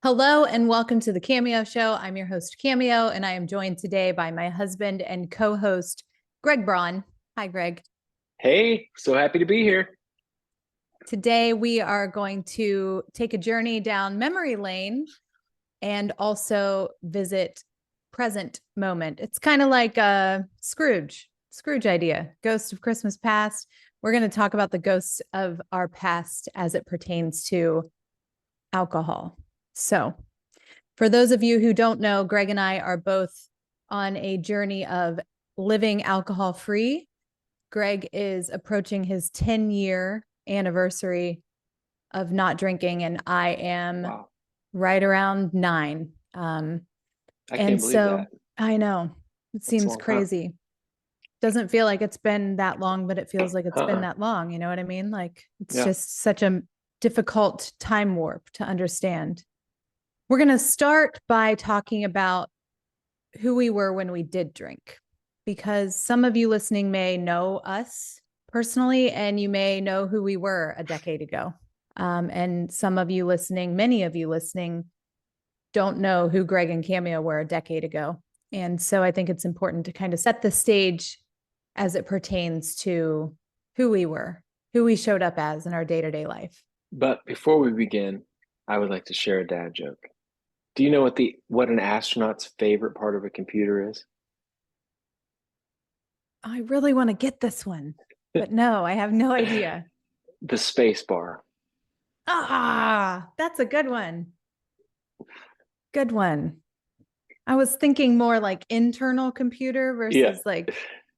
Hello and welcome to the Cameo Show. I'm your host, Cameo, and I am joined today by my husband and co-host, Greg Braun. Hi, Greg. Hey, so happy to be here. Today we are going to take a journey down memory lane and also visit present moment. It's kind of like a Scrooge idea, Ghost of Christmas Past. We're going to talk about the ghosts of our past as it pertains to alcohol. So, for those of you who don't know, Greg and I are both on a journey of living alcohol free. Greg is approaching his 10-year anniversary of not drinking, and I am Wow, right around 9. I And can't believe so that. I know it That's a seems long time. crazy. Doesn't feel like it's been that long, but it feels like it's been Uh-uh. that long. You know what I mean? Like it's Yeah. just such a difficult time warp to understand. We're going to start by talking about who we were when we did drink, because some of you listening may know us personally, and you may know who we were a decade ago. And some of you listening, many of you listening, don't know who Greg and Cameo were a decade ago. And so I think it's important to kind of set the stage as it pertains to who we were, who we showed up as in our day to day life. But before we begin, I would like to share a dad joke. Do you know what an astronaut's favorite part of a computer is? I really want to get this one, but no, I have no idea. The space bar. Ah, that's a good one. Good one. I was thinking more like internal computer Yeah. versus like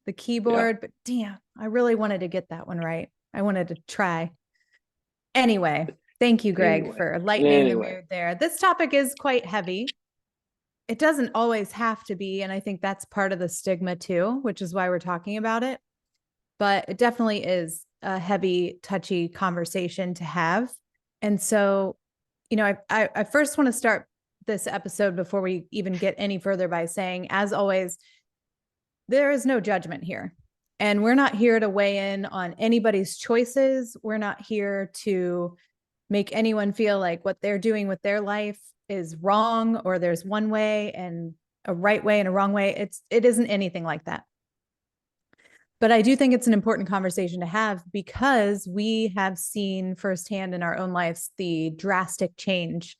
the Yeah. keyboard, but damn, I really wanted to get that one right. I wanted to try. Anyway, thank you, Greg, Anyway. for lightening the Anyway. mood there. This topic is quite heavy. It doesn't always have to be, and I think that's part of the stigma too, which is why we're talking about it. But it definitely is a heavy, touchy conversation to have. And so, I first want to start this episode before we even get any further by saying, as always, there is no judgment here. And we're not here to weigh in on anybody's choices. We're not here to make anyone feel like what they're doing with their life is wrong, or there's one way and a right way and a wrong way. It isn't anything like that. But I do think it's an important conversation to have, because we have seen firsthand in our own lives the drastic change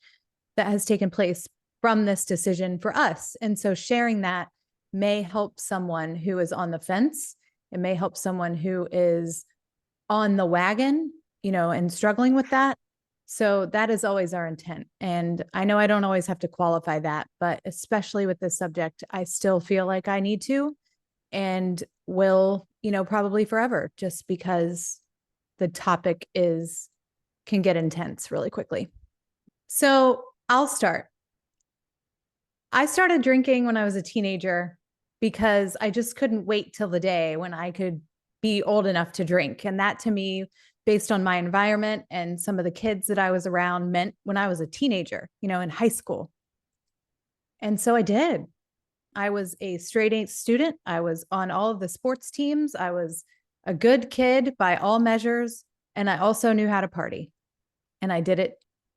that has taken place from this decision for us. And so sharing that may help someone who is on the fence. It may help someone who is on the wagon, and struggling with that. So that is always our intent. And I know I don't always have to qualify that, but especially with this subject, I still feel like I need to, and will, probably forever, just because the topic can get intense really quickly. So I'll start. I started drinking when I was a teenager because I just couldn't wait till the day when I could be old enough to drink. And that, to me, based on my environment and some of the kids that I was around, meant when I was a teenager, in high school. And so I did. I was a straight A student. I was on all of the sports teams. I was a good kid by all measures. And I also knew how to party. And I did it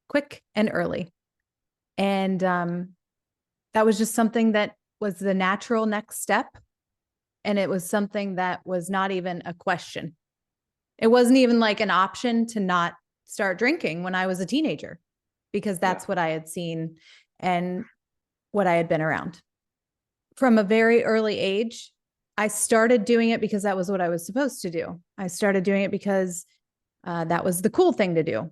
quick and early. And that was just something that was the natural next step. And it was something that was not even a question. It wasn't even like an option to not start drinking when I was a teenager, because Yeah. that's what I had seen and what I had been around. From a very early age, I started doing it because that was what I was supposed to do. I started doing it because that was the cool thing to do.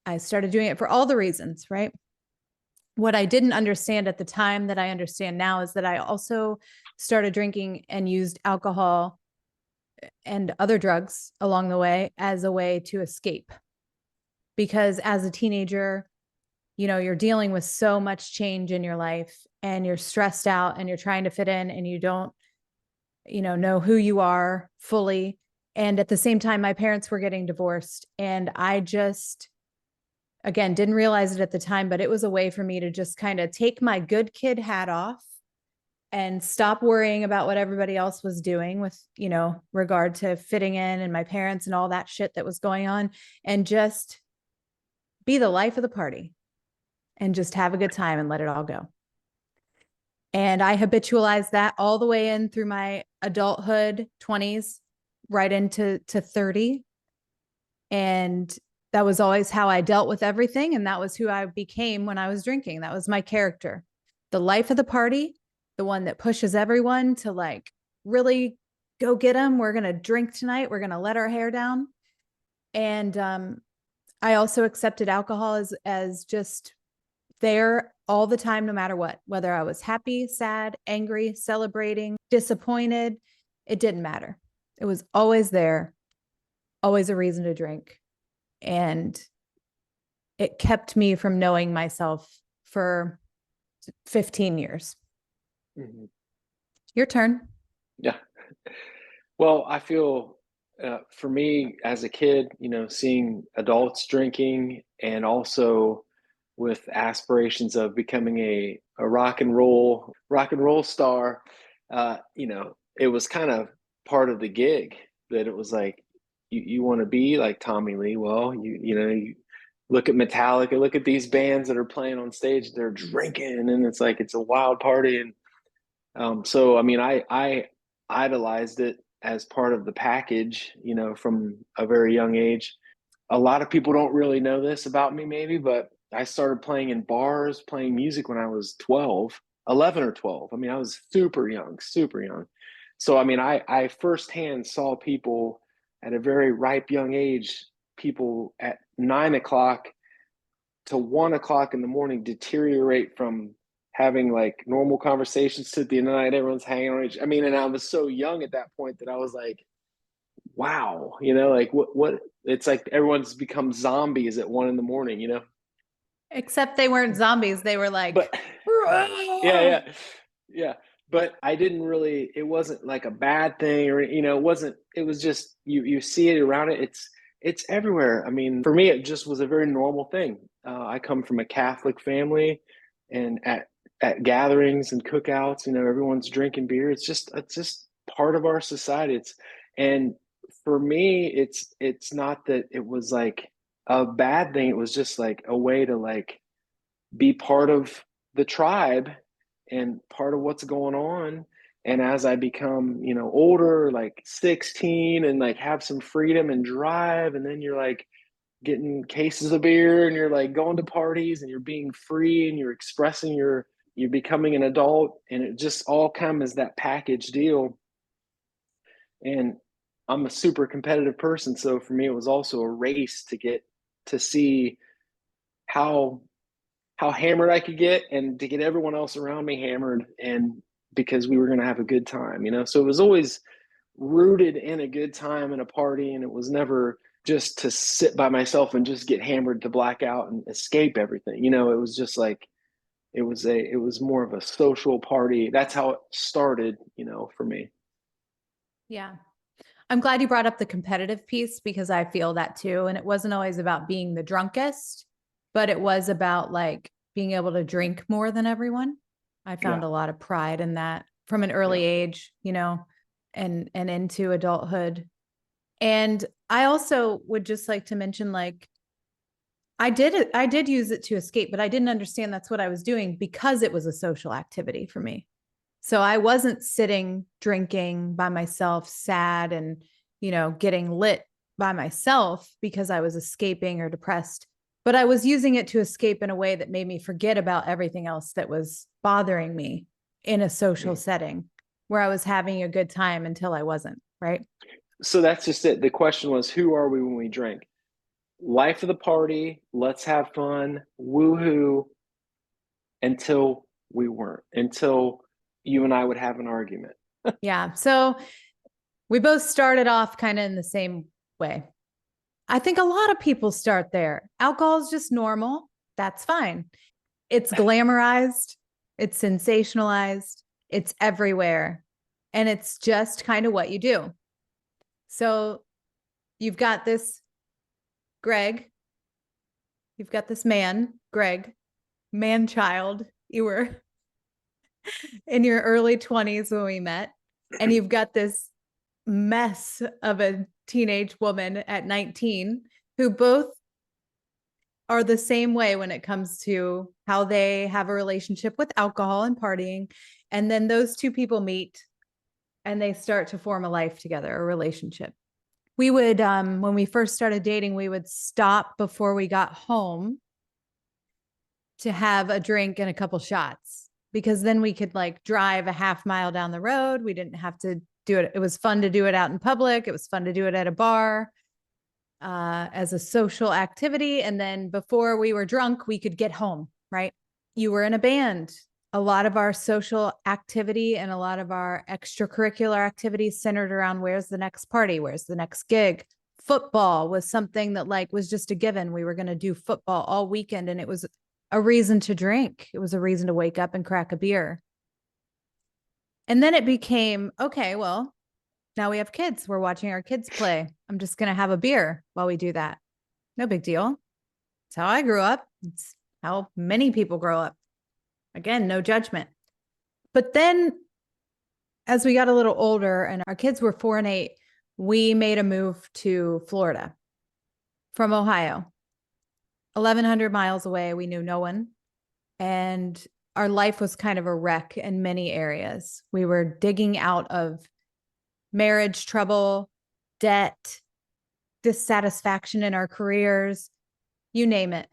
I started doing it for all the reasons, right? What I didn't understand at the time that I understand now is that I also started drinking and used alcohol and other drugs along the way as a way to escape. Because as a teenager, you're dealing with so much change in your life, and you're stressed out, and you're trying to fit in, and you don't, know who you are fully. And at the same time, my parents were getting divorced, and I just, again, didn't realize it at the time, but it was a way for me to just kind of take my good kid hat off and stop worrying about what everybody else was doing with, regard to fitting in and my parents and all that shit that was going on, and just be the life of the party. and just have a good time and let it all go. And I habitualized that all the way in through my adulthood, 20s, right into 30. And that was always how I dealt with everything. And that was who I became when I was drinking. That was my character. The life of the party, the one that pushes everyone to like really go get them. We're going to drink tonight. We're going to let our hair down. And I also accepted alcohol as just there all the time, no matter what, whether I was happy, sad, angry, celebrating, disappointed, it didn't matter. It was always there, always a reason to drink. And it kept me from knowing myself for 15 years. Mm-hmm. Your turn. Yeah. Well, I feel for me as a kid, seeing adults drinking and also with aspirations of becoming a rock and roll star, it was kind of part of the gig that it was like, you want to be like Tommy Lee. Well, you look at Metallica, look at these bands that are playing on stage, they're drinking and it's like, it's a wild party. And so, I mean, I idolized it as part of the package, from a very young age. A lot of people don't really know this about me, maybe, but I started playing in bars, playing music when I was 12, 11 or 12. I mean, I was super young, super young. So, I mean, I firsthand saw people at a very ripe young age, people at 9 o'clock to 1 o'clock in the morning deteriorate from having like normal conversations to the end of the night. Everyone's hanging on each. I mean, and I was so young at that point that I was like, wow, like what it's like everyone's become zombies at 1 in the morning, Except they weren't zombies. They were like, but yeah. But I didn't really, it wasn't like a bad thing or, it was just, you see it around it. It's everywhere. I mean, for me, it just was a very normal thing. I come from a Catholic family and at gatherings and cookouts, everyone's drinking beer. It's just part of our society. And for me, it's not that it was like a bad thing. It was just like a way to like be part of the tribe and part of what's going on. And as I become, older, like 16 and like have some freedom and drive, and then you're like getting cases of beer and you're like going to parties and you're being free and you're expressing you're becoming an adult, and it just all comes as that package deal. And I'm a super competitive person. So for me, it was also a race to get to see how hammered I could get and to get everyone else around me hammered, and because we were going to have a good time, So it was always rooted in a good time and a party, and it was never just to sit by myself and just get hammered to black out and escape everything. It was just like it was more of a social party. That's how it started, for me. yeah. I'm glad you brought up the competitive piece because I feel that too. And it wasn't always about being the drunkest, but it was about like being able to drink more than everyone. I found Yeah. a lot of pride in that from an early Yeah. age, and into adulthood. And I also would just like to mention like I did use it to escape, but I didn't understand that's what I was doing because it was a social activity for me. So I wasn't sitting drinking by myself, sad and, getting lit by myself because I was escaping or depressed, but I was using it to escape in a way that made me forget about everything else that was bothering me in a social setting where I was having a good time until I wasn't, right? So that's just it. The question was, who are we when we drink? Life of the party, let's have fun, woohoo, until we weren't, until you and I would have an argument. Yeah. So we both started off kind of in the same way. I think a lot of people start there. Alcohol is just normal. That's fine. It's glamorized, it's sensationalized, it's everywhere. And it's just kind of what you do. So you've got this Greg, you've got this man, Greg, man child. You were in your early 20s when we met, and you've got this mess of a teenage woman at 19 who both are the same way when it comes to how they have a relationship with alcohol and partying. And then those two people meet and they start to form a life together, a relationship. We would, when we first started dating, we would stop before we got home to have a drink and a couple shots, because then we could like drive a half mile down the road. We didn't have to do it. It was fun to do it out in public. It was fun to do it at a bar as a social activity. And then before we were drunk, we could get home, right? You were in a band. A lot of our social activity and a lot of our extracurricular activities centered around where's the next party? Where's the next gig? Football was something that like was just a given. We were going to do football all weekend, and it was a reason to drink. It was a reason to wake up and crack a beer. And then it became, okay, well, now we have kids. We're watching our kids play. I'm just going to have a beer while we do that. No big deal. It's how I grew up. It's how many people grow up. Again, no judgment. But then as we got a little older and our kids were 4 and 8, we made a move to Florida from Ohio. 1,100 miles away. We knew no one. And our life was kind of a wreck in many areas. We were digging out of marriage trouble, debt, dissatisfaction in our careers, you name it.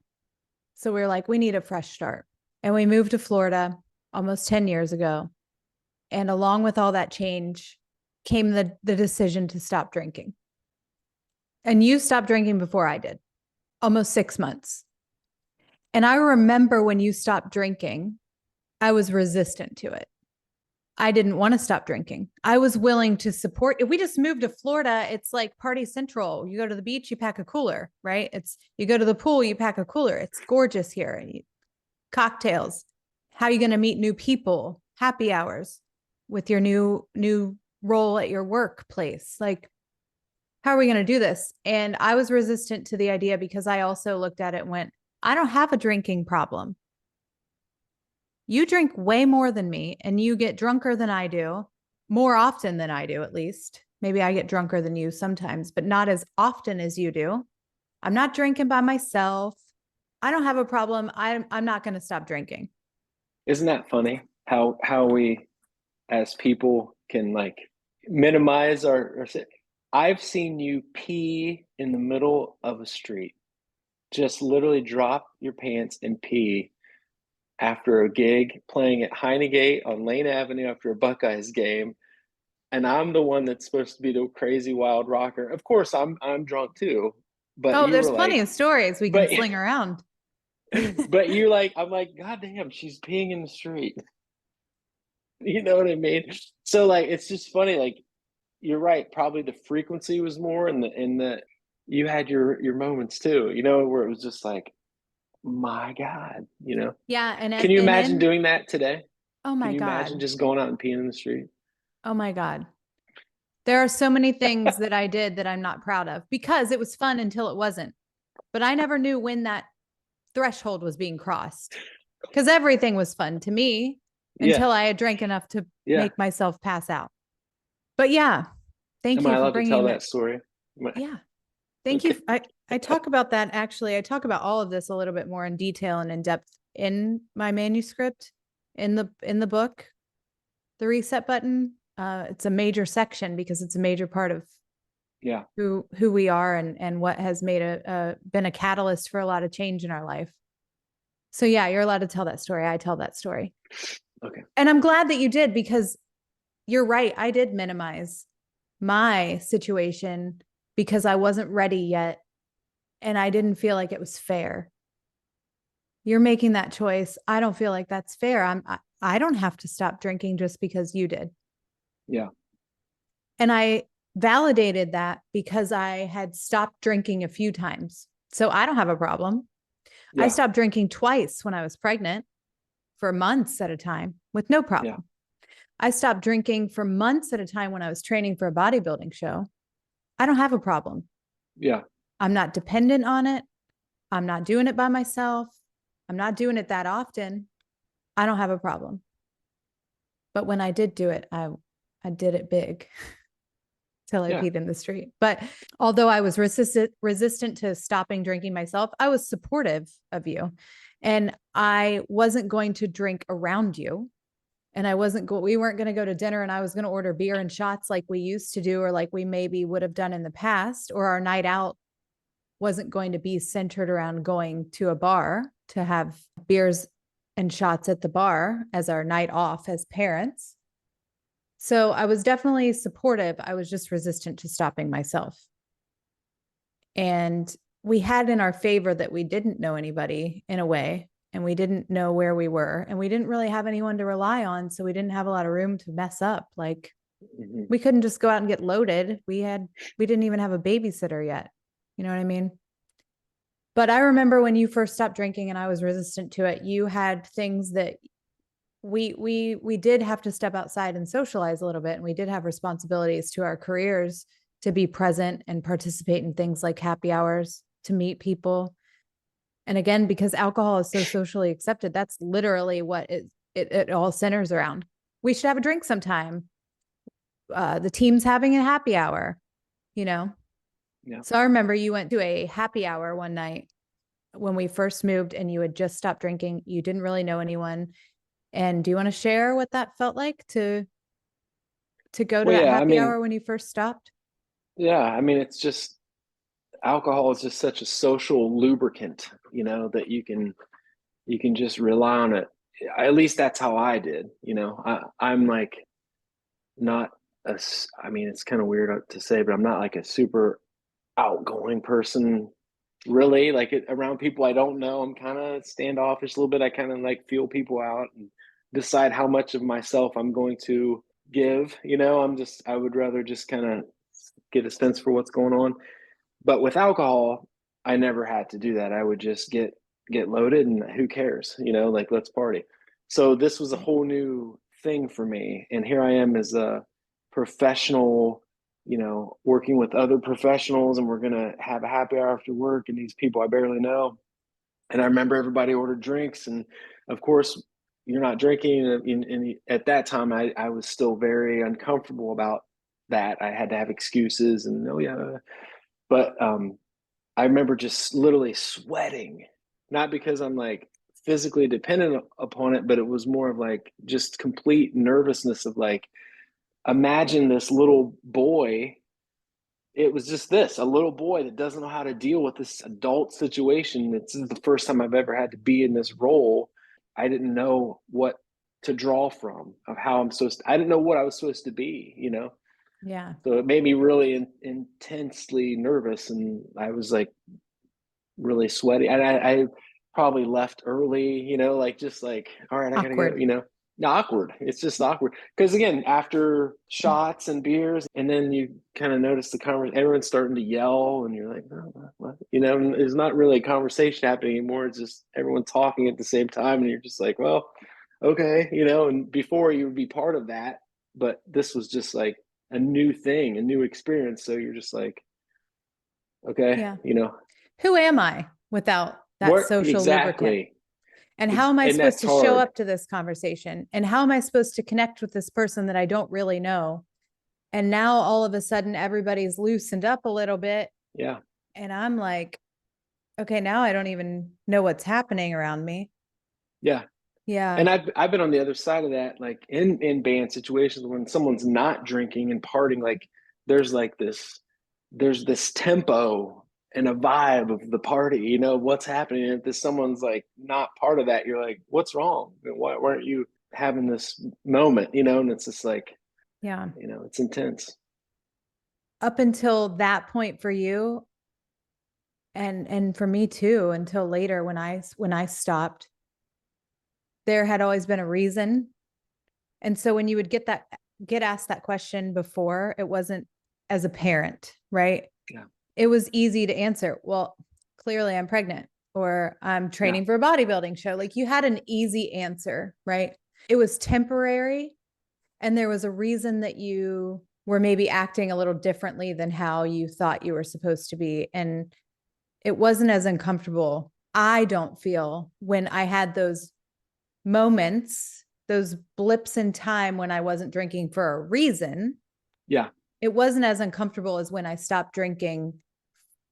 So we were like, we need a fresh start. And we moved to Florida almost 10 years ago. And along with all that change came the decision to stop drinking. And you stopped drinking before I did, almost 6 months. And I remember when you stopped drinking, I was resistant to it. I didn't want to stop drinking. I was willing to support. If we just moved to Florida, it's like party central. You go to the beach, you pack a cooler, right? You go to the pool, you pack a cooler. It's gorgeous here. Cocktails. How are you going to meet new people? Happy hours with your new role at your workplace. Like, how are we going to do this? And I was resistant to the idea because I also looked at it and went, I don't have a drinking problem. You drink way more than me and you get drunker than I do, more often than I do, at least. Maybe I get drunker than you sometimes, but not as often as you do. I'm not drinking by myself. I don't have a problem. I'm not going to stop drinking. Isn't that funny how we as people can like minimize our I've seen you pee in the middle of a street. Just literally drop your pants and pee after a gig playing at Heinegate on Lane Avenue after a Buckeyes game. And I'm the one that's supposed to be the crazy wild rocker. Of course, I'm drunk too. But Oh, you there's were plenty like, of stories we can but sling around. but you like, I'm like, God damn, she's peeing in the street. You know what I mean? So like, it's just funny. Like, you're right. Probably the frequency was more, and the you had your moments too. You know, where it was just like, my God. You know, Yeah. can you And imagine then, doing that today? oh Can my you imagine God. just going out and peeing in the street? Oh my God. There are so many things that I did that I'm not proud of because it was fun until it wasn't. But I never knew when that threshold was being crossed because everything was fun to me Yeah, until I had drank enough to yeah. make myself pass out. But yeah, thank Am I you for allowed to tell bringing that. that story? Yeah. Thank you. Okay. I talk about that actually. I talk about all of this a little bit more in detail and in depth in my manuscript in the book, The Reset Button. It's a major section because it's a major part of Yeah. who we are and what has made been a catalyst for a lot of change in our life. So yeah, you're allowed to tell that story. I tell that story. Okay. And I'm glad that you did because you're right. I did minimize my situation because I wasn't ready yet and I didn't feel like it was fair. You're making that choice. I don't feel like that's fair. I don't have to stop drinking just because you did. Yeah. And I validated that because I had stopped drinking a few times. So I don't have a problem. I Yeah. stopped drinking twice when I was pregnant for months at a time with no problem. Yeah. I stopped drinking for months at a time when I was training for a bodybuilding show. I don't have a problem. Yeah. I'm not dependent on it. I'm not doing it by myself. I'm not doing it that often. I don't have a problem. But when I did do it, I did it big. till I Yeah. peed in the street. But although I was resistant to stopping drinking myself, I was supportive of you. And I wasn't going to drink around you. And we weren't going to go to dinner and I was going to order beer and shots like we used to do, or like we maybe would have done in the past, or our night out wasn't going to be centered around going to a bar to have beers and shots at the bar as our night off as parents. So I was definitely supportive. I was just resistant to stopping myself. And we had in our favor that we didn't know anybody in a way, and we didn't know where we were, and we didn't really have anyone to rely on. So we didn't have a lot of room to mess up. Like we couldn't just go out and get loaded. We didn't even have a babysitter yet. You know what I mean? But I remember when you first stopped drinking and I was resistant to it, you had things that we did have to step outside and socialize a little bit, and we did have responsibilities to our careers to be present and participate in things like happy hours, to meet people. And again, because alcohol is so socially accepted, that's literally what it all centers around. We should have a drink sometime. The team's having a happy hour, you know? Yeah. So I remember you went to a happy hour one night when we first moved and you had just stopped drinking. You didn't really know anyone. And do you want to share what that felt like to go to Well, that yeah, I happy mean, hour when you first stopped? yeah, I mean, it's just alcohol is just such a social lubricant, that you can just rely on it. At least that's how I did. I'm like not I mean, it's kind of weird to say, but I'm not like a super outgoing person, really. Like around people I don't know, I'm kind of standoffish a little bit. I kind of like feel people out and decide how much of myself I'm going to give. I would rather just kind of get a sense for what's going on. But with alcohol, I never had to do that. I would just get loaded and who cares, like let's party. So this was a Right. whole new thing for me. And here I am as a professional, working with other professionals, and we're gonna have a happy hour after work, and these people I barely know. And I remember everybody ordered drinks, and of course you're not drinking. And at that time, I was still very uncomfortable about that. I had to have excuses, and oh yeah, but I remember just literally sweating, not because I'm like physically dependent upon it, but it was more of like just complete nervousness of like, imagine this little boy. It was just a little boy that doesn't know how to deal with this adult situation. This is the first time I've ever had to be in this role. I didn't know what to draw from of how I didn't know what I was supposed to be. Yeah. So it made me really intensely nervous, and I was like really sweaty. And I probably left early, like just like, all right, I gotta go, Awkward. awkward. It's just awkward. Because again, after shots and beers, and then you kind of notice the conversation, everyone's starting to yell, and you're like, oh, what? There's not really a conversation happening anymore. It's just everyone talking at the same time, and you're just like, well, okay, and before you would be part of that, but this was just like a new thing, a new experience. So you're just like, okay, Yeah. Who am I without that what social lubricant? exactly? And how am I And supposed that's to show hard. up to this conversation? And how am I supposed to connect with this person that I don't really know? And now all of a sudden, everybody's loosened up a little bit. Yeah. And I'm like, okay, now I don't even know what's happening around me. Yeah. Yeah. And I've been on the other side of that, like in band situations when someone's not drinking and partying, like there's like there's this tempo and a vibe of the party, what's happening. And if someone's like not part of that, you're like, what's wrong? Why aren't you having this moment? And it's just like, Yeah. it's intense. Up until that point for you, and for me too, until later when I stopped, there had always been a reason. And so when you would get asked that question before, it wasn't as a parent, right? Yeah. It was easy to answer. Well, clearly I'm pregnant, or I'm Yeah. training for a bodybuilding show. Like you had an easy answer, right? It was temporary. And there was a reason that you were maybe acting a little differently than how you thought you were supposed to be. And it wasn't as uncomfortable, I don't feel, when I had those moments, those blips in time when I wasn't drinking for a reason. Yeah. it wasn't as uncomfortable as when I stopped drinking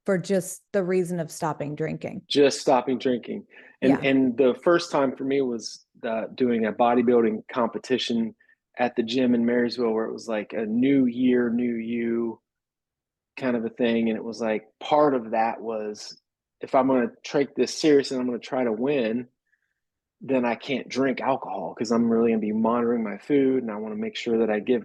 for just the reason of stopping drinking. Just stopping drinking. Yeah. And the first time for me was doing a bodybuilding competition at the gym in Marysville, where it was like a new year, new you kind of a thing. And it was like part of that was, if I'm going to take this serious and I'm going to try to win, then I can't drink alcohol, because I'm really going to be monitoring my food, and I want to make sure that I give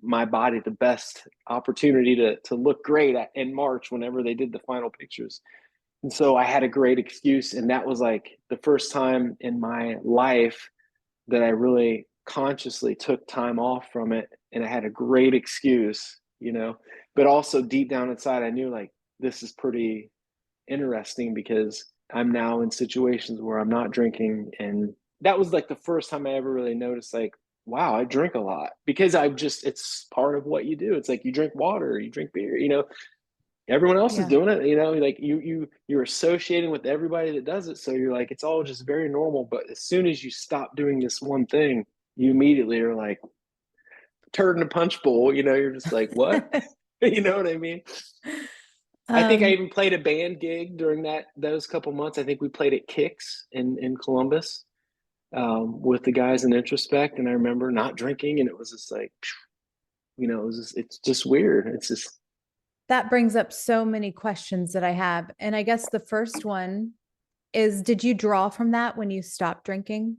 my body the best opportunity to look great in March whenever they did the final pictures. And so I had a great excuse. And that was like the first time in my life that I really consciously took time off from it. And I had a great excuse, but also deep down inside, I knew like, this is pretty interesting, because I'm now in situations where I'm not drinking. And that was like the first time I ever really noticed, like, wow, I drink a lot, because it's part of what you do. It's like you drink water, you drink beer, everyone else is doing it, like you're associating with everybody that does it. So you're like, it's all just very normal. But as soon as you stop doing this one thing, you immediately are like turd in a punch bowl, you're just like, what? You know what I mean? I think I even played a band gig during those couple months. I think we played at Kicks in Columbus, with the guys in Introspect. And I remember not drinking, and it was just like, it's just weird. It's just, that brings up so many questions that I have. And I guess the first one is, did you draw from that when you stopped drinking?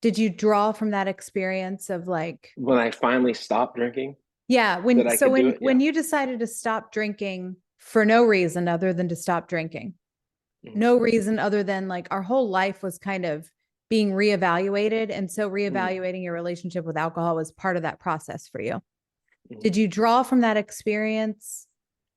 Did you draw from that experience of like, when I finally stopped drinking? Yeah. When you decided to stop drinking for no reason other than to stop drinking, no reason other than like our whole life was kind of being reevaluated. And so reevaluating your relationship with alcohol was part of that process for you. Did you draw from that experience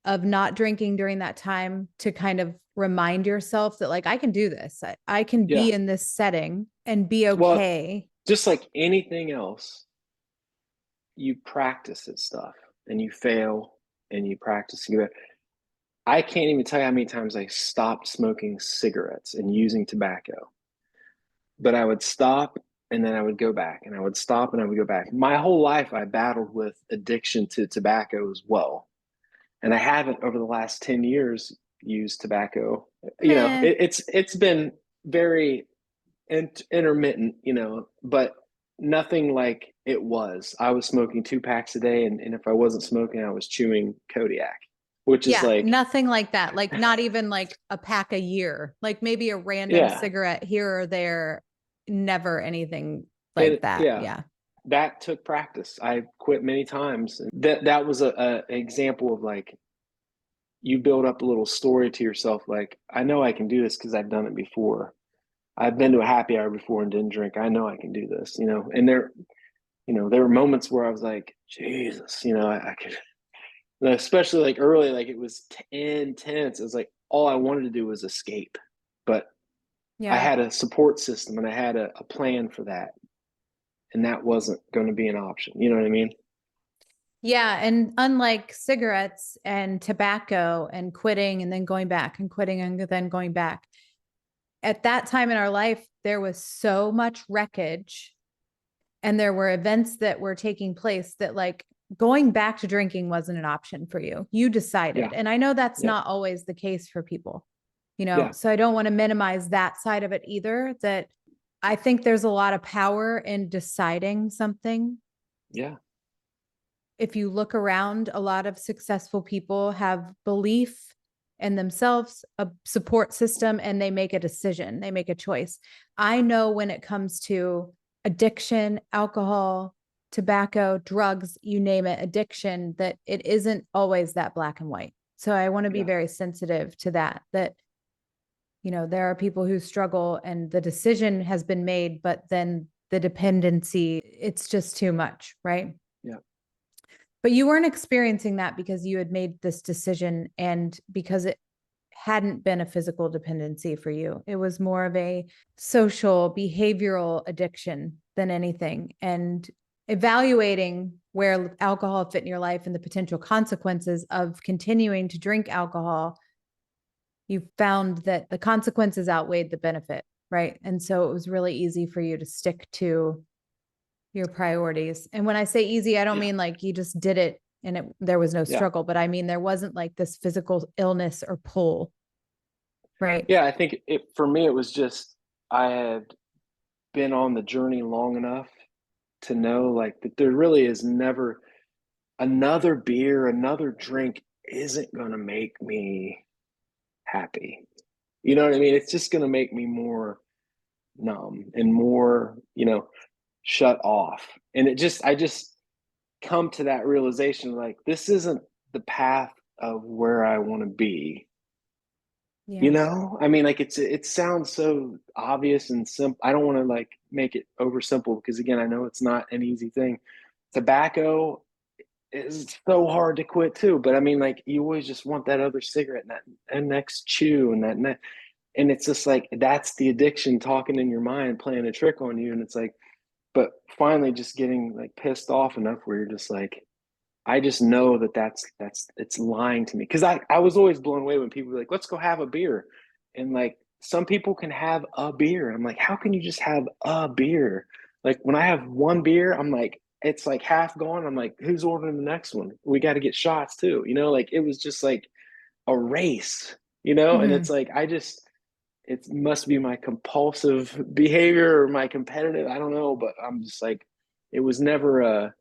of not drinking during that time to kind of remind yourself that like, I can do this. I can be in this setting and be okay. Well, just like anything else, you practice this stuff and you fail and you practice. I can't even tell you how many times I stopped smoking cigarettes and using tobacco, but I would stop and then I would go back, and I would stop and I would go back. My whole life, I battled with addiction to tobacco as well. And I haven't, over the last 10 years, used tobacco. It's been very intermittent, but nothing like it was. I was smoking 2 packs a day, and if I wasn't smoking, I was chewing Kodiak, which is like nothing like that. Like not even like a pack a year, like maybe a random cigarette here or there. Never anything like that. Yeah. That took practice. I quit many times. That was a example of like, you build up a little story to yourself. Like, I know I can do this because I've done it before. I've been to a happy hour before and didn't drink. I know I can do this, and there were moments where I was like, Jesus, I could, especially like early, like it was intense. It was like, all I wanted to do was escape, but I had a support system and I had a plan for that. And that wasn't going to be an option. You know what I mean? Yeah. And unlike cigarettes and tobacco and quitting and then going back and quitting and then going back, at that time in our life, there was so much wreckage and there were events that were taking place that like going back to drinking wasn't an option for you. You decided. And I know that's not always the case for people, so I don't want to minimize that side of it either. That I think there's a lot of power in deciding something. Yeah. If you look around, a lot of successful people have belief in themselves, a support system, and they make a decision. They make a choice. I know when it comes to addiction, alcohol, tobacco, drugs, you name it, addiction, that it isn't always that black and white. So I want to be very sensitive to that, there are people who struggle and the decision has been made, but then the dependency, it's just too much, right? Yeah. But you weren't experiencing that because you had made this decision and because it hadn't been a physical dependency for you. It was more of a social, behavioral addiction than anything. And evaluating where alcohol fit in your life and the potential consequences of continuing to drink alcohol, you found that the consequences outweighed the benefit, right? And so it was really easy for you to stick to your priorities. And when I say easy, I don't mean like you just did it and there was no Yeah. struggle, but I mean, there wasn't like this physical illness or pull, right? Yeah. I think for me, it was just, I had been on the journey long enough to know like that there really is never another beer, another drink isn't going to make me happy. You know what I mean? It's just going to make me more numb and more, shut off. And I just come to that realization like, this isn't the path of where I want to be. Yeah. I mean, like it sounds so obvious and simple. I don't want to like make it oversimple because again, I know it's not an easy thing. Tobacco is so hard to quit too, but I mean, like you always just want that other cigarette and that next chew and and it's just like that's the addiction talking in your mind, playing a trick on you, and it's like, but finally, just getting like pissed off enough where you're just like, I just know that's it's lying to me because I was always blown away when people were like, let's go have a beer, and like some people can have a beer. I'm like, how can you just have a beer? Like when I have one beer, I'm like, it's like half gone. I'm like, who's ordering the next one? We got to get shots too. Like it was just like a race. And Mm-hmm. it's like it must be my compulsive behavior or my competitive. I don't know, but I'm just like, it was never a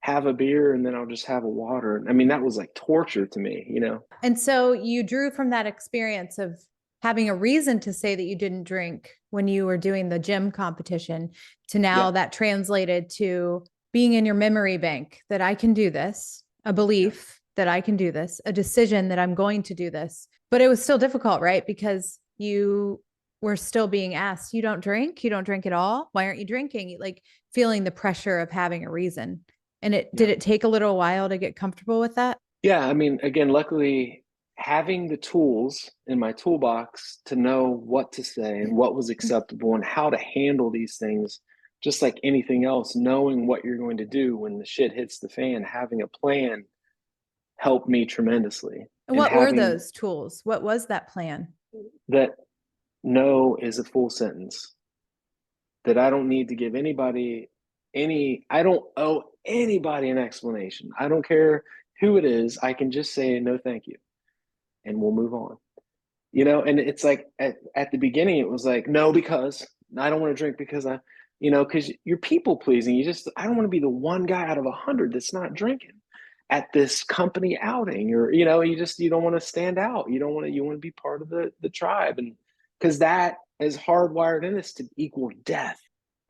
have a beer and then I'll just have a water. I mean, that was like torture to me. And so you drew from that experience of having a reason to say that you didn't drink when you were doing the gym competition to now Yeah. that translated to being in your memory bank that I can do this, a Yeah. belief that I can do this, a decision that I'm going to do this. But it was still difficult, right? Because you were still being asked, you don't drink? You don't drink at all? Why aren't you drinking? Like feeling the pressure of having a reason. And did Yeah. it take a little while to get comfortable with that? Yeah. I mean, again, luckily having the tools in my toolbox to know what to say and what was acceptable and how to handle these things, just like anything else, knowing what you're going to do when the shit hits the fan, having a plan helped me tremendously. And What were having those tools? What was that plan? that no is a full sentence, that I don't need to give anybody I don't owe anybody an explanation. I don't care who it is. I can just say, no, thank you. And we'll move on. And it's like at the beginning, it was like, no, because I don't want to drink because because you're people pleasing. I don't want to be the one guy out of 100 that's not drinking at this company outing, or, you don't want to stand out. You want to be part of the tribe. And because that is hardwired in us to equal death.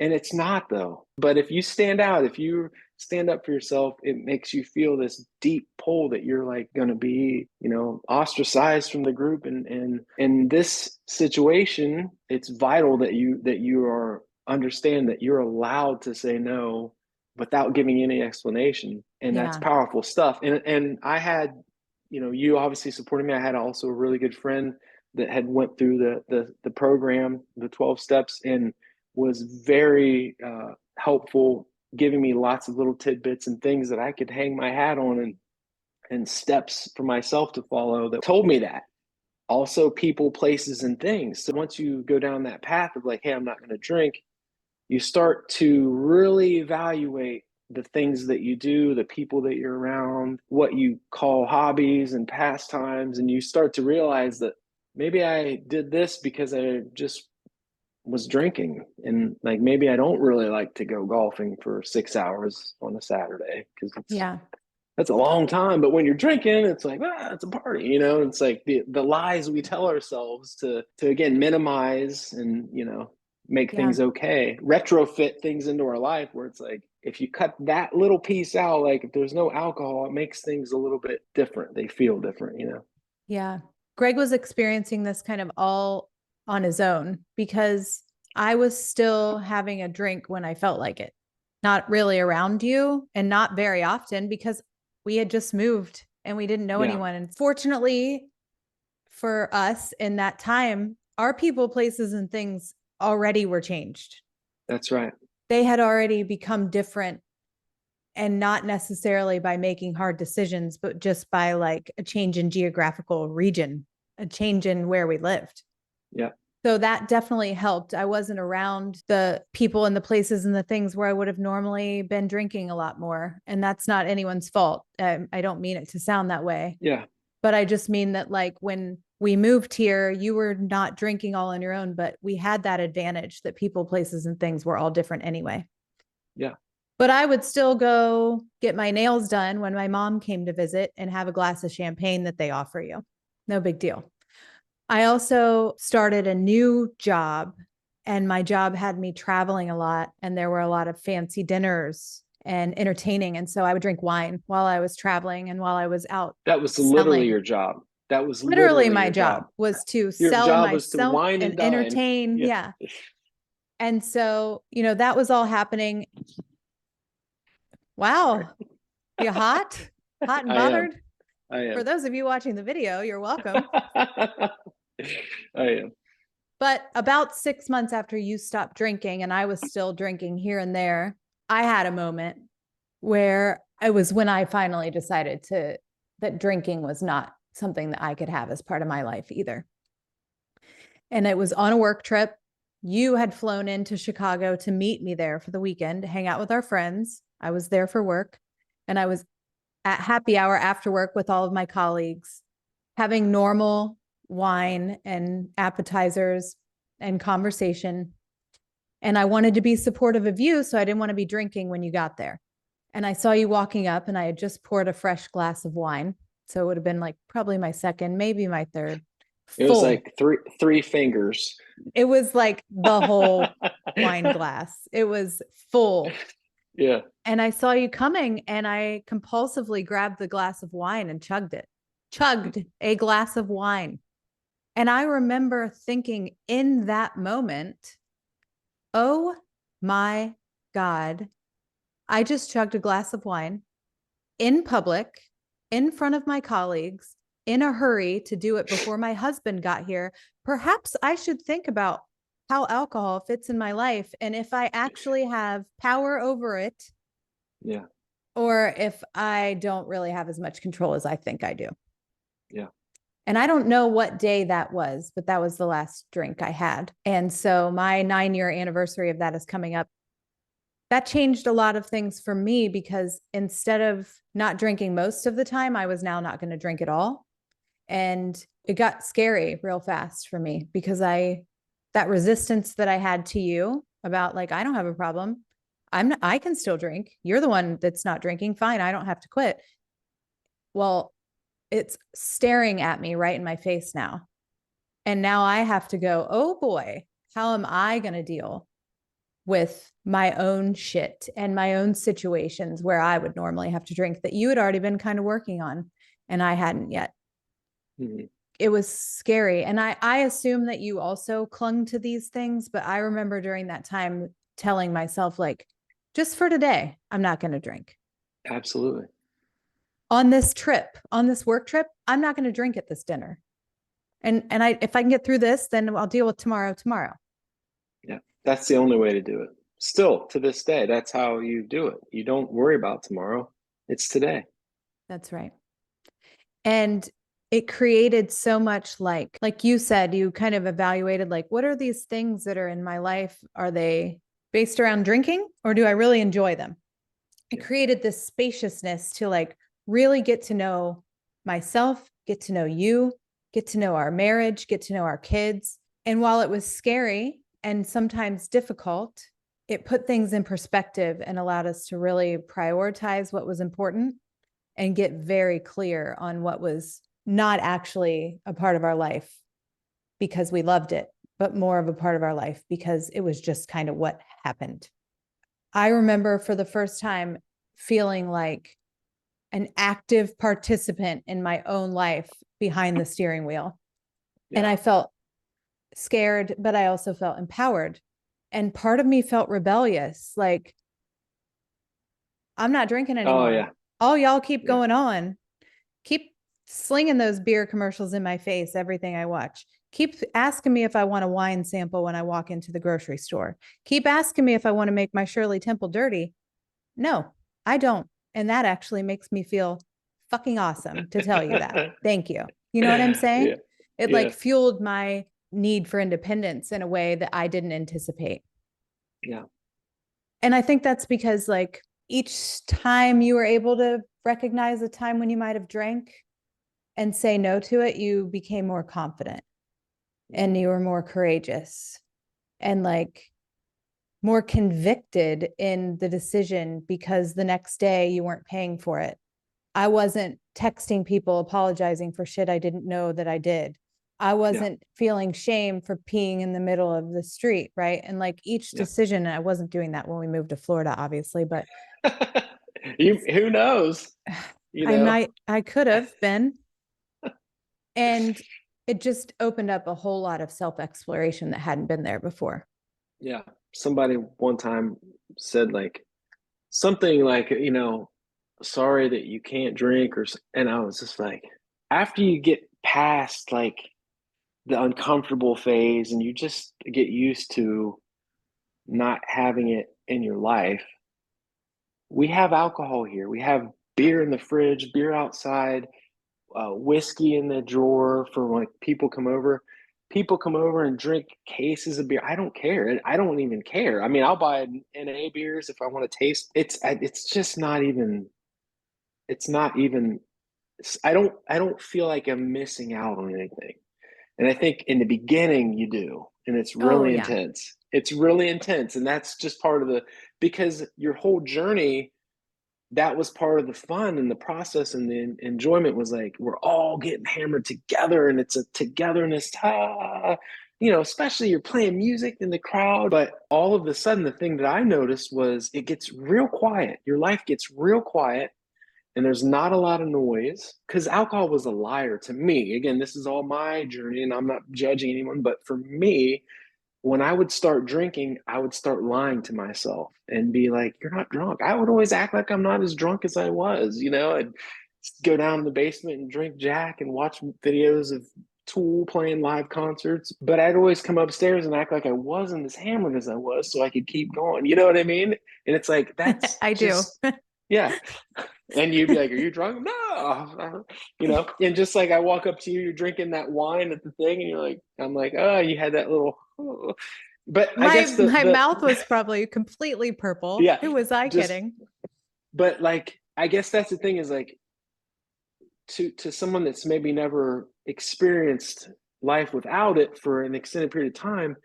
And it's not though. But if you stand out, if you stand up for yourself, it makes you feel this deep pull that you're like going to be, ostracized from the group. And in this situation, it's vital that you are understand that you're allowed to say no without giving any explanation. And that's Yeah. powerful stuff. And I had, you obviously supporting me. I had also a really good friend that had went through the program, the 12 steps, and was very helpful, giving me lots of little tidbits and things that I could hang my hat on, and steps for myself to follow that told me that. Also, people, places, and things. So once you go down that path of like, hey, I'm not going to drink, you start to really evaluate the things that you do, the people that you're around, what you call hobbies and pastimes. And you start to realize that maybe I did this because I just was drinking, and like maybe I don't really like to go golfing for 6 hours on a Saturday because Yeah. that's a long time. But when you're drinking, it's like, it's a party. It's like the lies we tell ourselves to again minimize and make Yeah. things okay, retrofit things into our life where it's like, if you cut that little piece out, like if there's no alcohol, it makes things a little bit different. They feel different. Yeah. Greg was experiencing this kind of all on his own because I was still having a drink when I felt like it, not really around you and not very often because we had just moved and we didn't know Yeah, anyone. And fortunately for us in that time, our people, places, and things already were changed. that's right. They had already become different, and not necessarily by making hard decisions, but just by like a change in geographical region, a change in where we lived. Yeah. So that definitely helped. I wasn't around the people and the places and the things where I would have normally been drinking a lot more. And that's not anyone's fault. I don't mean it to sound that way. Yeah. But I just mean that, like, when we moved here, you were not drinking all on your own, but we had that advantage that people, places, and things were all different anyway. Yeah. But I would still go get my nails done when my mom came to visit and have a glass of champagne that they offer you. No big deal. I also started a new job, and my job had me traveling a lot, and there were a lot of fancy dinners and entertaining. And so I would drink wine while I was traveling and while I was out That was literally selling. your job. That was Literally, literally my your job job. was to Your sell job was to myself wine and and dine. entertain. Yeah. Yeah. And so, that was all happening. Sorry. Wow. You hot? Hot and I am. bothered? I For am. those of you watching the video, you're welcome. I am. But about 6 months after you stopped drinking, and I was still drinking here and there, I had a moment where it was when I finally decided that drinking was not something that I could have as part of my life either. And it was on a work trip. You had flown into Chicago to meet me there for the weekend to hang out with our friends. I was there for work, and I was at happy hour after work with all of my colleagues, having normal wine and appetizers and conversation. And I wanted to be supportive of you, so I didn't want to be drinking when you got there. And I saw you walking up, and I had just poured a fresh glass of wine. So it would have been like probably my second, maybe my third. It was Full. like three fingers. It was like the whole wine glass. It was full. Yeah. And I saw you coming, and I compulsively grabbed the glass of wine and chugged it. Chugged a glass of wine. And I remember thinking in that moment, oh my God, I just chugged a glass of wine in public, in front of my colleagues, in a hurry to do it before my husband got here. Perhaps I should think about how alcohol fits in my life and if I actually have power over it. Yeah. Or if I don't really have as much control as I think I do. Yeah. And I don't know what day that was, but that was the last drink I had. And so my 9-year anniversary of that is coming up. That changed a lot of things for me, because instead of not drinking most of the time, I was now not going to drink at all. And it got scary real fast for me, because that resistance that I had to you about, like, I don't have a problem. I can still drink. You're the one that's not drinking. Fine. I don't have to quit. Well, it's staring at me right in my face now. And now I have to go, oh boy, how am I going to deal with my own shit and my own situations where I would normally have to drink that you had already been kind of working on and I hadn't yet. Mm-hmm. It was scary. And I assume that you also clung to these things, but I remember during that time telling myself, like, just for today, I'm not going to drink. Absolutely. On this trip, on this work trip, I'm not going to drink at this dinner. And if I can get through this, then I'll deal with tomorrow. Yeah, that's the only way to do it. Still, to this day, that's how you do it. You don't worry about tomorrow. It's today. That's right. And it created so much, like you said, you kind of evaluated, like, what are these things that are in my life? Are they based around drinking, or do I really enjoy them? It created this spaciousness to, like, really get to know myself, get to know you, get to know our marriage, get to know our kids. And while it was scary and sometimes difficult, it put things in perspective and allowed us to really prioritize what was important and get very clear on what was not actually a part of our life because we loved it, but more of a part of our life because it was just kind of what happened. I remember for the first time feeling like an active participant in my own life behind the steering wheel. Yeah. And I felt scared, but I also felt empowered. And part of me felt rebellious, like, I'm not drinking anymore. Oh, yeah. All y'all keep going on. Keep slinging those beer commercials in my face, everything I watch. Keep asking me if I want a wine sample when I walk into the grocery store. Keep asking me if I want to make my Shirley Temple dirty. No, I don't. And that actually makes me feel fucking awesome to tell you that. Thank you. You know what I'm saying? Yeah. It like fueled my need for independence in a way that I didn't anticipate. Yeah. And I think that's because like each time you were able to recognize a time when you might have drank and say no to it, you became more confident and you were more courageous and like more convicted in the decision because the next day you weren't paying for it. I wasn't texting people apologizing for shit I didn't know that I did. I wasn't feeling shame for peeing in the middle of the street, right? And like each decision, and I wasn't doing that when we moved to Florida, obviously, but Who knows? I could have been. And it just opened up a whole lot of self-exploration that hadn't been there before. Yeah. Somebody one time said like something like, sorry that you can't drink and I was just like, after you get past like the uncomfortable phase and you just get used to not having it in your life, we have alcohol here. We have beer in the fridge, beer outside, whiskey in the drawer for when people come over. People come over and drink cases of beer. I don't care. I don't even care. I mean, I'll buy NA beers if I want to taste. It's just not even. It's not even. I don't feel like I'm missing out on anything. And I think in the beginning you do, and it's Oh, really yeah. intense. It's really intense, and that's just part of because your whole journey, that was part of the fun and the process and the enjoyment was like we're all getting hammered together and it's a togetherness, especially you're playing music in the crowd. But all of a sudden the thing that I noticed was it gets real quiet. Your life gets real quiet and there's not a lot of noise because alcohol was a liar to me. Again, this is all my journey and I'm not judging anyone, but for me, when I would start drinking, I would start lying to myself and be like, you're not drunk. I would always act like I'm not as drunk as I was. I'd go down in the basement and drink Jack and watch videos of Tool playing live concerts. But I'd always come upstairs and act like I wasn't as hammered as I was so I could keep going. You know what I mean? And it's like, that's I do. just, yeah. And you'd be like, are you drunk? No. And just like I walk up to you, you're drinking that wine at the thing, and I'm like, oh, you had that little, oh. But I My guess my mouth was probably completely purple. yeah, Who was I just, kidding? but like, I guess that's the thing is like, to someone that's maybe never experienced life without it for an extended period of time,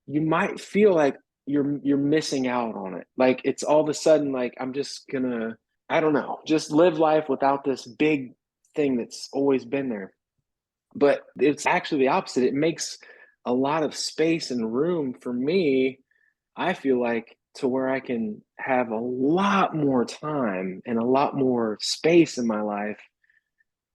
you might feel like you're missing out on it. Like it's all of a sudden like I'm just gonna, I don't know, just live life without this big thing that's always been there. But it's actually the opposite. It makes a lot of space and room for me, I feel like, to where I can have a lot more time and a lot more space in my life.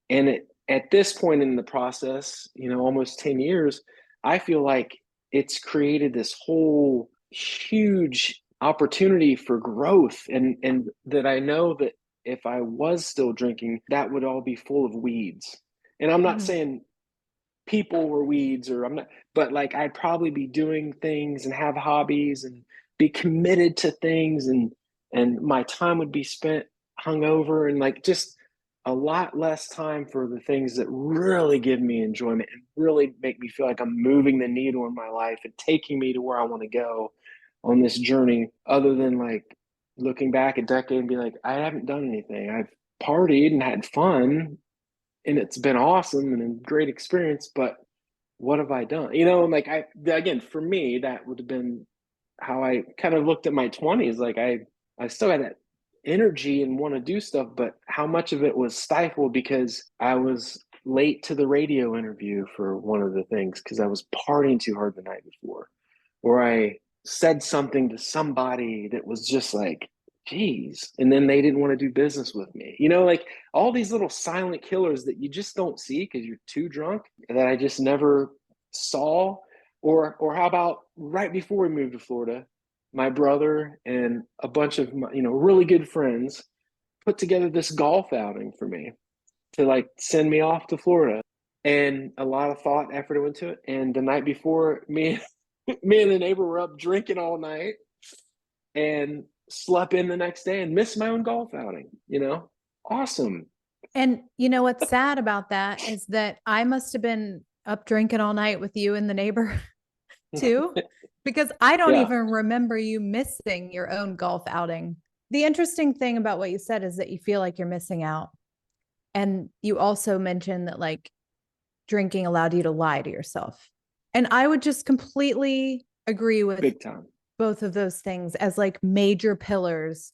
And at this point in the process, almost 10 years, I feel like it's created this whole huge opportunity for growth. And that I know that if I was still drinking, that would all be full of weeds. And I'm not saying people were weeds or I'm not, but like I'd probably be doing things and have hobbies and be committed to things and my time would be spent hungover and like just a lot less time for the things that really give me enjoyment and really make me feel like I'm moving the needle in my life and taking me to where I want to go on this journey, other than like looking back a decade and be like, I haven't done anything. I've partied and had fun and it's been awesome and a great experience, but what have I done? And like again, for me, that would have been how I kind of looked at my 20s. Like I still had that energy and want to do stuff, but how much of it was stifled because I was late to the radio interview for one of the things because I was partying too hard the night before, or I said something to somebody that was just like, geez, and then they didn't want to do business with me. Like all these little silent killers that you just don't see because you're too drunk, that I just never saw. Or how about right before we moved to Florida, my brother and a bunch of my, really good friends put together this golf outing for me to like send me off to Florida. And a lot of thought, effort went to it. And the night before, me and the neighbor were up drinking all night and slept in the next day and missed my own golf outing. Awesome. And what's sad about that is that I must have been up drinking all night with you and the neighbor too, because I don't Yeah. even remember you missing your own golf outing. The interesting thing about what you said is that you feel like you're missing out. And you also mentioned that like drinking allowed you to lie to yourself. And I would just completely agree with Big time. both of those things as like major pillars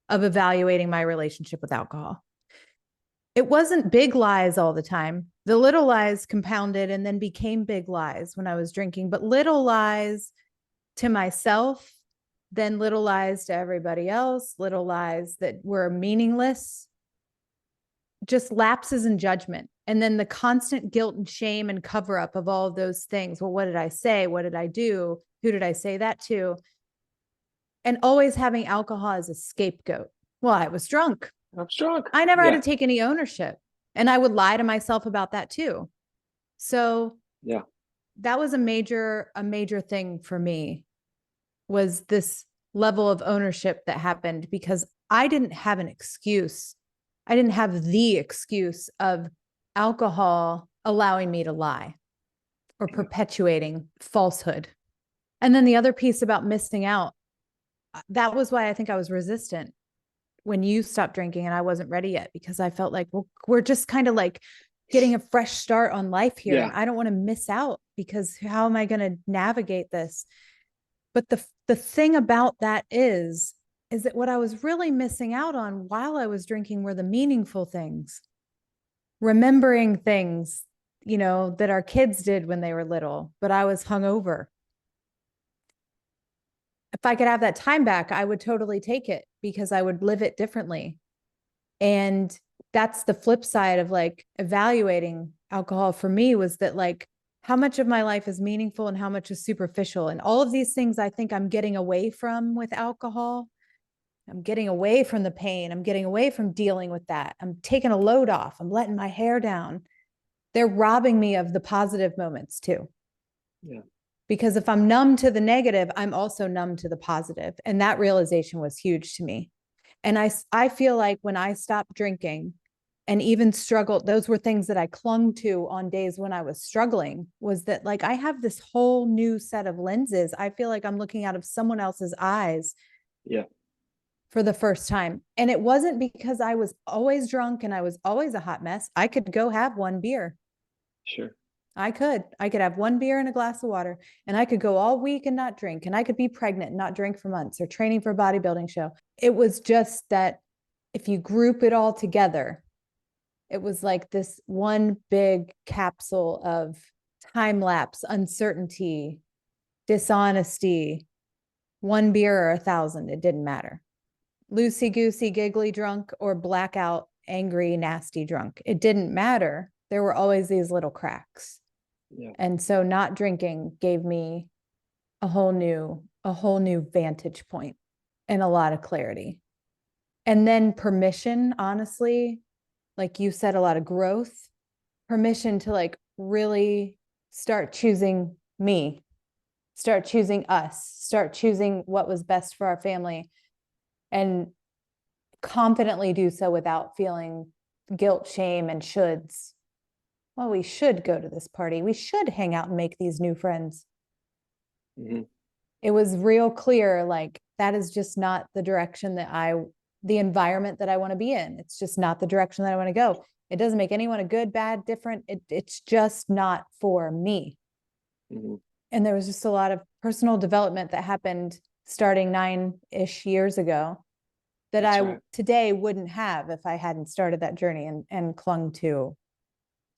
of evaluating my relationship with alcohol. It wasn't big lies all the time. The little lies compounded and then became big lies when I was drinking, but little lies to myself, then little lies to everybody else, little lies that were meaningless, just lapses in judgment. And then the constant guilt and shame and cover up of all of those things. Well, what did I say? What did I do? Who did I say that to? And always having alcohol as a scapegoat. Well, I was drunk. I'm strong. I never had Yeah. to take any ownership. And I would lie to myself about that too. So Yeah. that was a major thing for me, was this level of ownership that happened because I didn't have an excuse. I didn't have the excuse of alcohol allowing me to lie or perpetuating falsehood. And then the other piece about missing out, that was why I think I was resistant when you stopped drinking and I wasn't ready yet, because I felt like, well, we're just kind of like getting a fresh start on life here. Yeah. And I don't want to miss out because how am I going to navigate this? But the thing about that is that what I was really missing out on while I was drinking were the meaningful things, remembering things, that our kids did when they were little, but I was hungover. If I could have that time back, I would totally take it because I would live it differently. And that's the flip side of like evaluating alcohol for me, was that like, how much of my life is meaningful and how much is superficial? And all of these things I think I'm getting away from with alcohol. I'm getting away from the pain. I'm getting away from dealing with that. I'm taking a load off. I'm letting my hair down. They're robbing me of the positive moments too. Yeah. Because if I'm numb to the negative, I'm also numb to the positive. And that realization was huge to me. And I feel like when I stopped drinking and even struggled, those were things that I clung to on days when I was struggling, was that like, I have this whole new set of lenses. I feel like I'm looking out of someone else's eyes. Yeah. For the first time. And it wasn't because I was always drunk and I was always a hot mess. I could go have one beer. Sure. I could have one beer and a glass of water, and I could go all week and not drink, and I could be pregnant and not drink for months, or training for a bodybuilding show. It was just that if you group it all together, it was like this one big capsule of time lapse, uncertainty, dishonesty, one beer or 1,000, it didn't matter. Loosey goosey, giggly drunk, or blackout, angry, nasty drunk. It didn't matter. There were always these little cracks. Yeah. And so not drinking gave me a whole new vantage point and a lot of clarity. And then permission, honestly, like you said, a lot of growth, permission to like really start choosing me, start choosing us, start choosing what was best for our family, and confidently do so without feeling guilt, shame, and shoulds. Well, we should go to this party. We should hang out and make these new friends. Mm-hmm. It was real clear, like that is just not the direction the environment that I want to be in. It's just not the direction that I want to go. It doesn't make anyone a good, bad, different. It's just not for me. Mm-hmm. And there was just a lot of personal development that happened starting 9-ish years ago that That's I right. today wouldn't have if I hadn't started that journey and clung to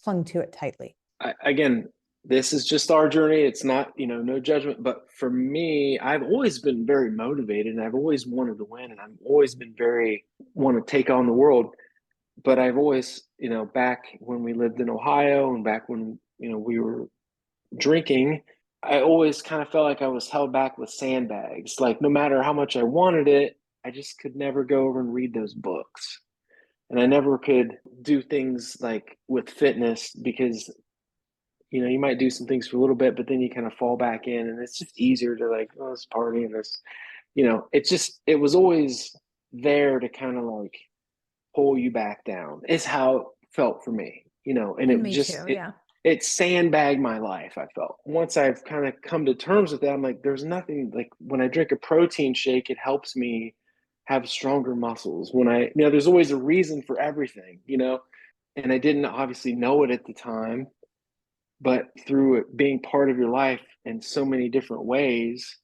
it tightly. Again, this is just our journey. It's not, no judgment. But for me, I've always been very motivated and I've always wanted to win. And I've always been very want to take on the world. But I've always, back when we lived in Ohio and back when, we were drinking, I always kind of felt like I was held back with sandbags. Like no matter how much I wanted it, I just could never go over and read those books. And I never could do things like with fitness because, you might do some things for a little bit, but then you kind of fall back in and it's just easier to like, oh, this party and this, it was always there to kind of like pull you back down. It's how it felt for me, and it Me just, too. Yeah. it sandbagged my life. I felt once I've kind of come to terms with that, I'm like, there's nothing like when I drink a protein shake, it helps me have stronger muscles. When there's always a reason for everything, and I didn't obviously know it at the time, but through it being part of your life in so many different ways,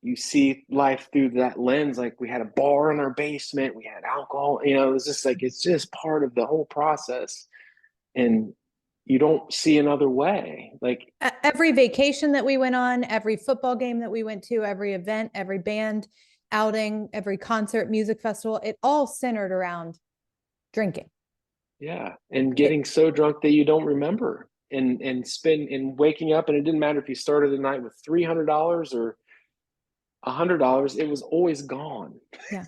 you see life through that lens. Like we had a bar in our basement, we had alcohol, it was just like, it's just part of the whole process. And you don't see another way. Like Every vacation that we went on, every football game that we went to, every event, every band outing, every concert, music festival, it all centered around drinking. yeah, and getting so drunk that you don't remember, and waking up, and it didn't matter if you started the night with $300 or $100, it was always gone. Yeah.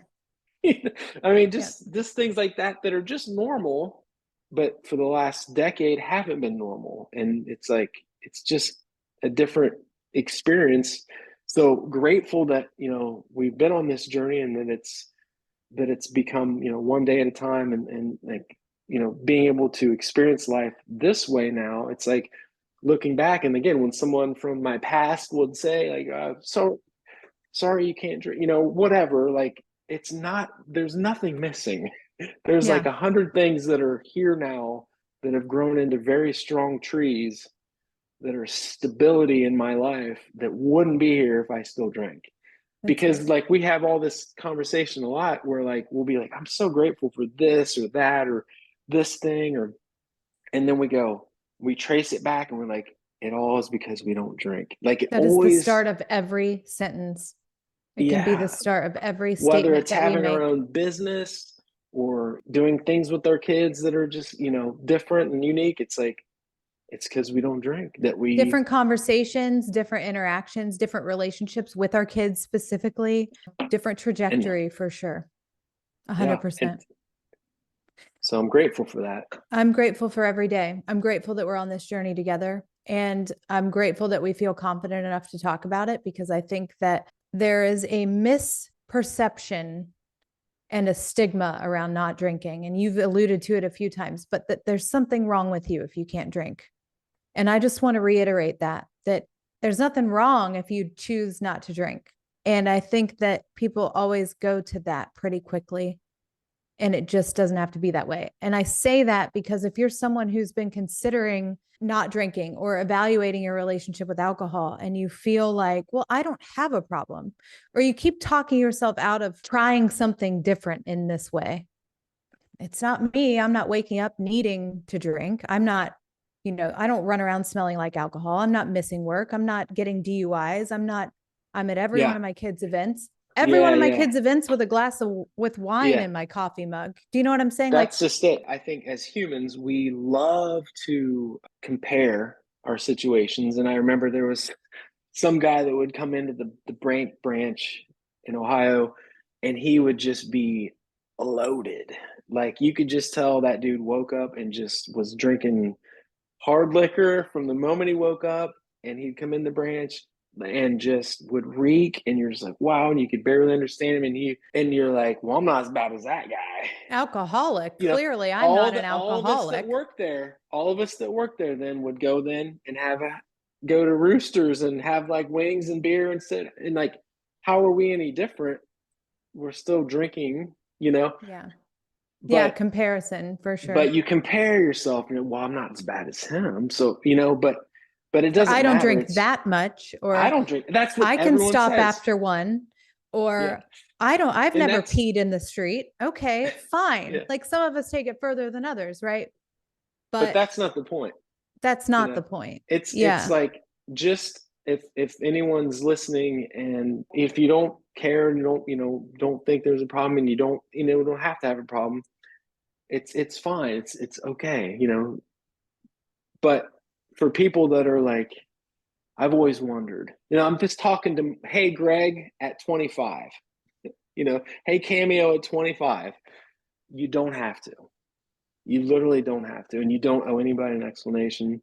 I mean, Yeah. just things like that are just normal, but for the last decade haven't been normal. And it's like, it's just a different experience. So grateful that, we've been on this journey, and that it's become, one day at a time, and like, being able to experience life this way now. It's like looking back, and again, when someone from my past would say like, so sorry you can't drink, whatever, like, it's not, there's nothing missing. There's like Yeah. 100 things that are here now that have grown into very strong trees that are stability in my life that wouldn't be here if I still drank. Because Right. like we have all this conversation a lot where like we'll be like, I'm so grateful for this or that or this thing, and then we trace it back, and we're like, it all is because we don't drink. Like it That is the always, start of every sentence. It can be the yeah, start of every whether statement it's that we having our make. own business or doing things with our kids that are just, different and unique. It's like, it's because we don't drink that we, Different conversations, different interactions, different relationships with our kids specifically, different and trajectory for sure. yeah. And 100%. so I'm grateful for that. I'm grateful for every day. I'm grateful that we're on this journey together. And I'm grateful that we feel confident enough to talk about it, because I think that there is a misperception and a stigma around not drinking. And you've alluded to it a few times, but that there's something wrong with you if you can't drink. And I just want to reiterate that there's nothing wrong if you choose not to drink. And I think that people always go to that pretty quickly. And it just doesn't have to be that way. And I say that because if you're someone who's been considering not drinking or evaluating your relationship with alcohol, and you feel like, well, I don't have a problem, or you keep talking yourself out of trying something different in this way, it's not me. I'm not waking up needing to drink. I'm not, I don't run around smelling like alcohol. I'm not missing work. I'm not getting DUIs. I'm at every one Yeah. of my kids' events. Every one Yeah. of my Yeah. kids' events with wine Yeah. in my coffee mug. Do you know what I'm saying? Like, That's just it. I think as humans, we love to compare our situations. And I remember there was some guy that would come into the branch in Ohio, and he would just be loaded. Like you could just tell that dude woke up and just was drinking hard liquor from the moment he woke up, and he'd come in the branch and just would reek, and you're just like, wow, and you could barely understand him, and you're like, well, I'm not as bad as that guy. alcoholic. you know Clearly, I'm all not an the all of us that alcoholic. work there all of us that work there then would go then and go to Roosters and have like wings and beer and sit, and like, how are we any different? We're still drinking. Yeah. Yeah. but Comparison for but sure. you compare yourself, well, I'm not as bad as him, so but it Or doesn't I don't matter. drink It's, that much, I or don't drink. That's what I can everyone stop says. after one, Yeah. or I've And never that's, peed in the street. Okay, fine. yeah, Like some of us take it further than others, right? but But that's not the point. that's you not know the point. it's Yeah. like, just if anyone's listening, and if you don't care and you don't think there's a problem, and you don't have to have a problem, it's fine, it's okay. But for people that are like, I've always wondered, I'm just talking to, hey Greg at 25, hey Cameo at 25, you don't have to. You literally don't have to, and you don't owe anybody an explanation.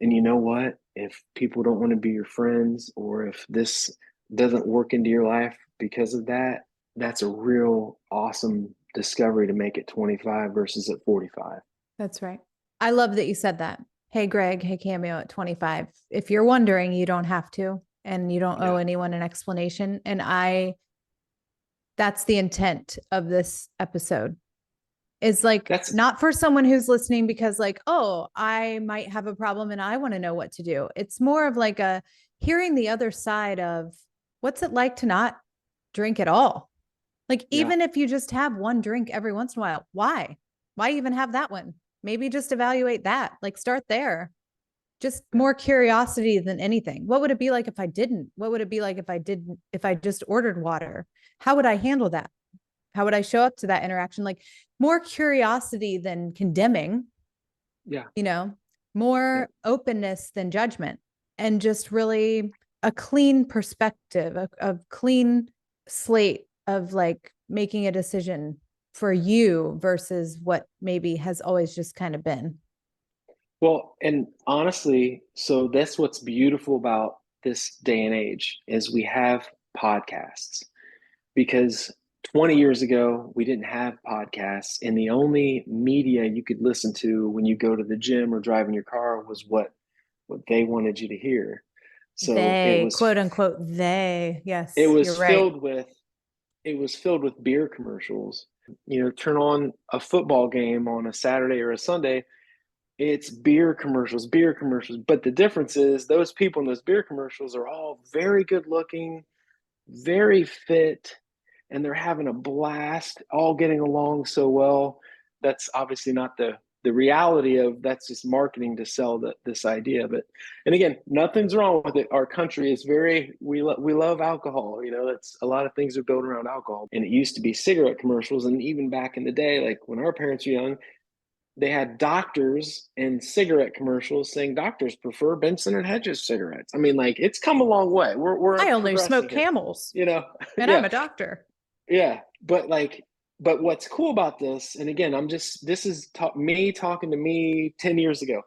And you know what? If people don't want to be your friends, or if this doesn't work into your life because of that, that's a real awesome discovery to make at 25 versus at 45. That's right. I love that you said that. Hey, Greg. Hey, Cameo at 25. If you're wondering, you don't have to, and you don't owe Yeah, anyone an explanation. That's the intent of this episode is like that's not for someone who's listening because like, oh, I might have a problem and I want to know what to do. It's more of like a hearing the other side of what's it like to not drink at all. Like, yeah, even if you just have one drink every once in a while, why? Why even have that one? Maybe just evaluate that. Like, start there. Just yeah, more curiosity than anything. What would it be like if I didn't? What would it be like if I didn't, if I just ordered water? How would I handle that? How would I show up to that interaction? Like, more curiosity than condemning, yeah, you know, yeah. more openness than judgment, and just really a clean perspective, a clean slate of like making a decision for you versus what maybe has always just kind of been. Well, and honestly, so that's what's beautiful about this day and age is we have podcasts because 20 years ago we didn't have podcasts and the only media you could listen to when you go to the gym or drive in your car was what they wanted you to hear. So They, quote unquote, they, it yes, you're was right. filled with it was filled with beer commercials. You know, turn on a football game on a Saturday or a Sunday, it's beer commercials. But the difference is those people in those beer commercials are all very good looking, very fit, and they're having a blast, all getting along so well. That's obviously not the reality of that's just marketing to sell this idea. But and again, nothing's wrong with it. Our country is very we love alcohol. You know, that's a lot of things are built around alcohol. And it used to be cigarette commercials, and even back in the day, like when our parents were young, they had doctors and cigarette commercials saying doctors prefer Benson and Hedges cigarettes. I mean, like it's come a long way. We're I only progressing smoke here, camels you know. and I'm Yeah, a doctor. yeah. But like, but what's cool about this, and again, this is me talking to me 10 years ago.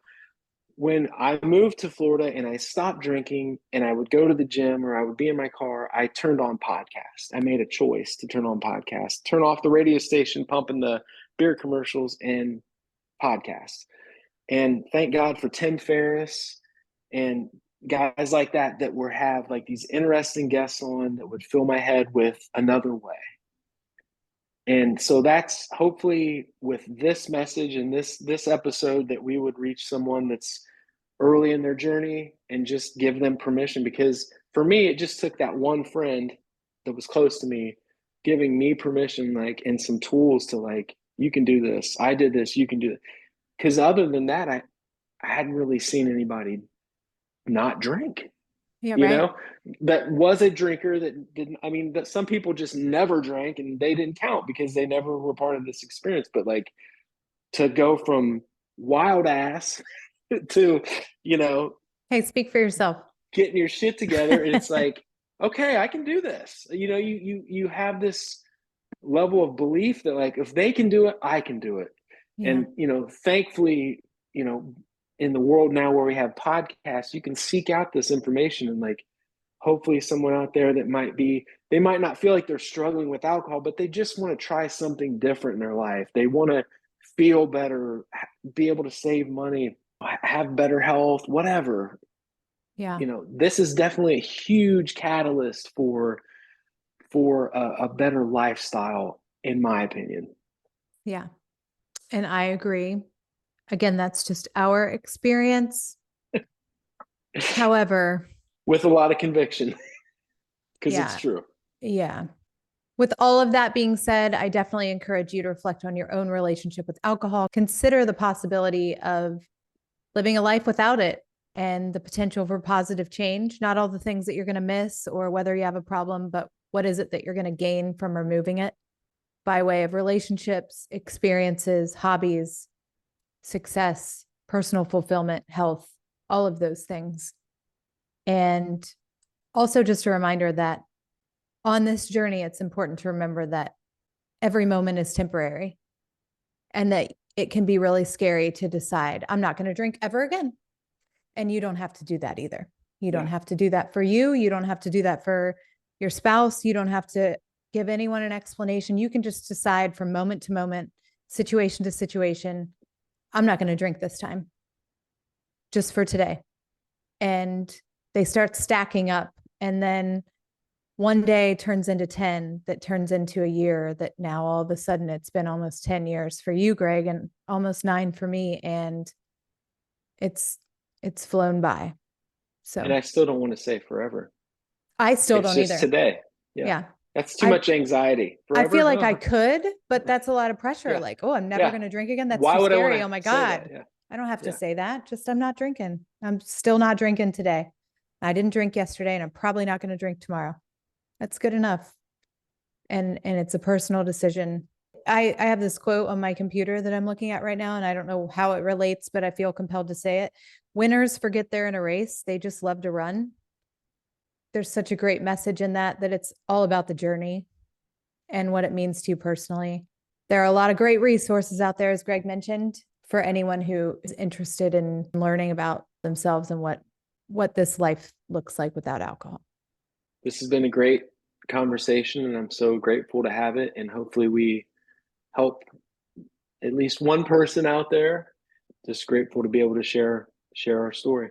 When I moved to Florida and I stopped drinking and I would go to the gym or I would be in my car, I turned on podcasts. I made a choice to turn on podcasts, turn off the radio station pumping the beer commercials and podcasts. And thank God for Tim Ferriss and guys like that would have like these interesting guests on that would fill my head with another way. And so that's hopefully with this message and this episode that we would reach someone that's early in their journey and just give them permission, because for me it just took that one friend that was close to me giving me permission, like, and some tools to like, you can do this, I did this, you can do it. Because other than that, I hadn't really seen anybody not drink, Yeah, you right. know, that was a drinker that didn't. I mean, that some people just never drank and they didn't count because they never were part of this experience. But like to go from wild ass to, you know, Hey, speak for yourself. getting your shit together, and it's like, okay, I can do this. You know, you have this level of belief that like if they can do it, I can do it. Yeah. And you know, thankfully, you know, in the world now where we have podcasts, you can seek out this information and like hopefully someone out there that might be, they might not feel like they're struggling with alcohol, but they just want to try something different in their life. They want to feel better, be able to save money, have better health, whatever. Yeah. You know, this is definitely a huge catalyst for a better lifestyle, in my opinion. Yeah. And I agree. Again, that's just our experience. However, With a lot of conviction, because it's yeah. true. Yeah. With all of that being said, I definitely encourage you to reflect on your own relationship with alcohol. Consider the possibility of living a life without it and the potential for positive change. Not all the things that you're going to miss or whether you have a problem, but what is it that you're going to gain from removing it by way of relationships, experiences, hobbies, success, personal fulfillment, health, all of those things. And also just a reminder that on this journey, it's important to remember that every moment is temporary and that it can be really scary to decide, I'm not going to drink ever again. And you don't have to do that either. You don't Yeah. have to do that for you. You don't have to do that for your spouse. You don't have to give anyone an explanation. You can just decide from moment to moment, situation to situation, I'm not going to drink this time. just for today. And they start stacking up. And then one day turns into 10, that turns into a year, that now all of a sudden it's been almost 10 years for you, Greg, and almost 9 for me. And it's flown by. So, And I still don't want to say forever. I still It's don't just either. today. Yeah. Yeah. That's too I much anxiety. I feel Forever? like I Oh, could, but that's a lot of pressure. yeah. Like, oh, I'm never Yeah. going to drink again. That's Why too would I want scary. to Oh my say that? God. Yeah. I don't have to Yeah. say that. Just I'm not drinking. I'm still not drinking today. I didn't drink yesterday and I'm probably not going to drink tomorrow. That's good enough. And it's a personal decision. I have this quote on my computer that I'm looking at right now, and I don't know how it relates, but I feel compelled to say it. Winners forget they're in a race. They just love to run. There's such a great message in that it's all about the journey and what it means to you personally. There are a lot of great resources out there, as Greg mentioned, for anyone who is interested in learning about themselves and what this life looks like without alcohol. This has been a great conversation, and I'm so grateful to have it. And hopefully, we help at least one person out there. Just grateful to be able to share our story.